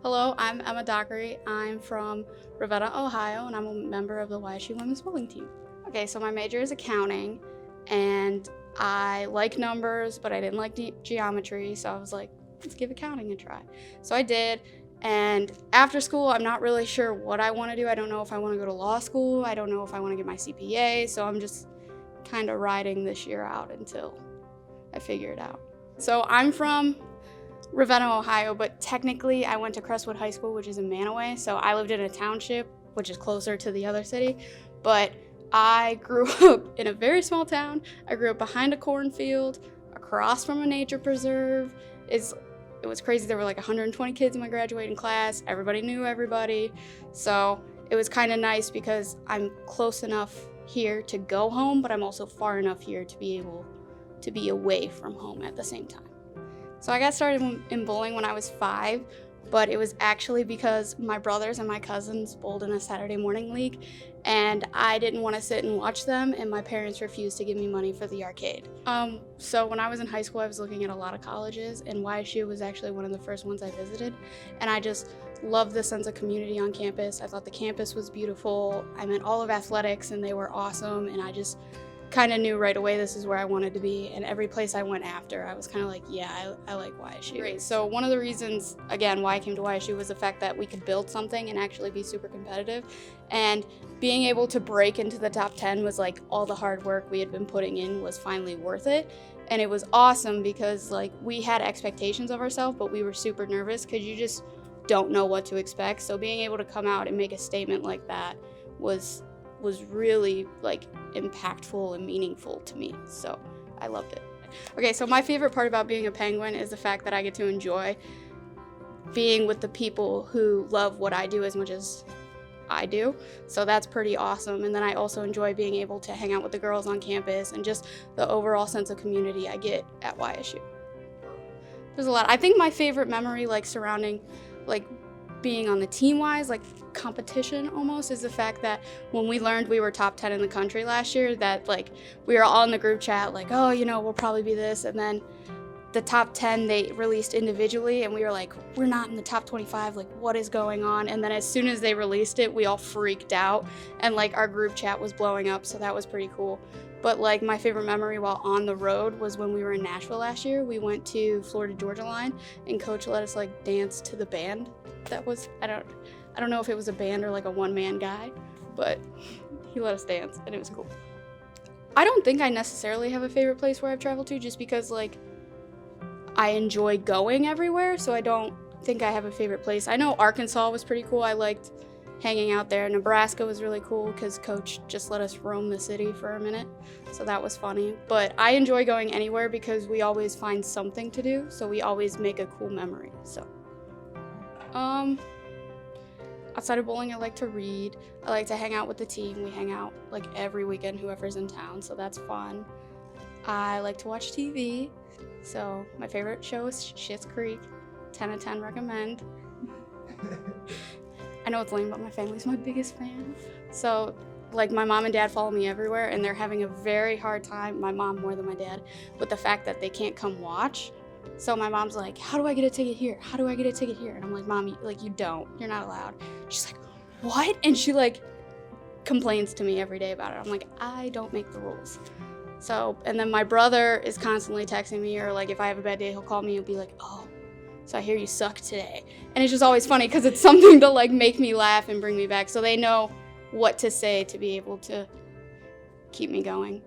Hello, I'm Emma Dockery. I'm from Ravenna, Ohio, and I'm a member of the YSU women's bowling team. Okay, so my major is accounting, and I like numbers, but I didn't like geometry, so I was like, let's give accounting a try. So I did, and after school, I'm not really sure what I want to do. I don't know if I want to go to law school. I don't know if I want to get my CPA, so I'm just kind of riding this year out until I figure it out. So I'm from Ravenna, Ohio, but technically I went to Crestwood High School, which is in Manaway, so I lived in a township, which is closer to the other city, but I grew up in a very small town. I grew up behind a cornfield, across from a nature preserve. It was crazy. There were like 120 kids in my graduating class. Everybody knew everybody, so it was kind of nice because I'm close enough here to go home, but I'm also far enough here to be able to be away from home at the same time. So I got started in bowling when I was 5, but it was actually because my brothers and my cousins bowled in a Saturday morning league, and I didn't want to sit and watch them, and my parents refused to give me money for the arcade. So when I was in high school, I was looking at a lot of colleges, and YSU was actually one of the first ones I visited, and I just loved the sense of community on campus. I thought the campus was beautiful. I meant all of athletics, and they were awesome, and I just kind of knew right away this is where I wanted to be, and every place I went after, I was kind of like, yeah, I like YSU. Great. So one of the reasons, again, why I came to YSU was the fact that we could build something and actually be super competitive, and being able to break into the top 10 was like all the hard work we had been putting in was finally worth it, and it was awesome because like we had expectations of ourselves, but we were super nervous because you just don't know what to expect. So being able to come out and make a statement like that was really like impactful and meaningful to me, so I loved it. Okay, so my favorite part about being a Penguin is the fact that I get to enjoy being with the people who love what I do as much as I do, so that's pretty awesome. And then I also enjoy being able to hang out with the girls on campus and just the overall sense of community I get at YSU. There's a lot. I think my favorite memory, like surrounding like being on the team-wise, like competition almost, is the fact that when we learned we were top 10 in the country last year, that like we were all in the group chat like, oh, you know, we'll probably be this, and then the top 10 they released individually, and we were like, we're not in the top 25, like what is going on? And then as soon as they released it, we all freaked out, and like our group chat was blowing up, so that was pretty cool. But like my favorite memory while on the road was when we were in Nashville last year. We went to Florida Georgia Line, and coach let us like dance to the band. That was, I don't know if it was a band or like a one-man guy, but he let us dance, and it was cool. I don't think I necessarily have a favorite place where I've traveled to, just because like I enjoy going everywhere, so I don't think I have a favorite place. I know Arkansas was pretty cool. I liked hanging out there. Nebraska was really cool because coach just let us roam the city for a minute, so that was funny. But I enjoy going anywhere because we always find something to do, so we always make a cool memory. So outside of bowling, I like to read. I like to hang out with the team. We hang out like every weekend, whoever's in town, so that's fun. I like to watch TV. So my favorite show is Schitt's Creek. 10 out of 10 recommend. I know it's lame, but my family's my biggest fan. So like my mom and dad follow me everywhere, and they're having a very hard time, my mom more than my dad, with the fact that they can't come watch. So my mom's like, how do I get a ticket here? How do I get a ticket here? And I'm like, Mom, you don't. You're not allowed. She's like, what? And she like complains to me every day about it. I'm like, I don't make the rules. So, and then my brother is constantly texting me, or like if I have a bad day, he'll call me and be like, oh, so I hear you suck today. And it's just always funny because it's something to like make me laugh and bring me back. So they know what to say to be able to keep me going.